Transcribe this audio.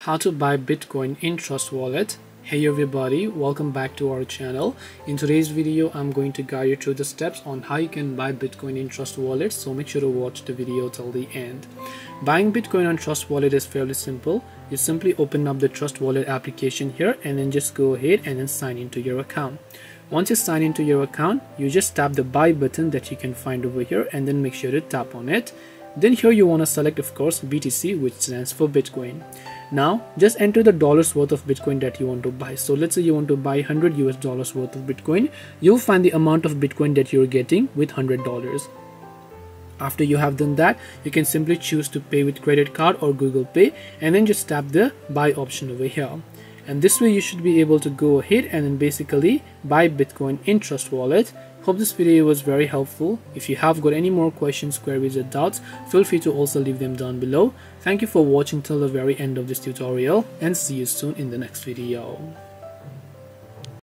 how to buy Bitcoin in Trust Wallet. Hey everybody, welcome back to our channel. In today's video, I'm going to guide you through the steps on how you can buy Bitcoin in Trust Wallet, so make sure to watch the video till the end. Buying Bitcoin on Trust Wallet is fairly simple. You simply open up the Trust Wallet application here and then just go ahead and then sign into your account. Once you sign into your account, you just tap the buy button that you can find over here and then make sure to tap on it. Then here you want to select, of course, BTC, which stands for Bitcoin. Now just enter the dollars worth of Bitcoin that you want to buy. So let's say you want to buy $100 worth of Bitcoin. You'll find the amount of Bitcoin that you're getting with $100. After you have done that, you can simply choose to pay with credit card or Google Pay and then just tap the buy option over here. And this way you should be able to go ahead and then basically buy Bitcoin in Trust Wallet. Hope this video was very helpful. If you have got any more questions, queries or doubts, feel free to also leave them down below. Thank you for watching till the very end of this tutorial and see you soon in the next video.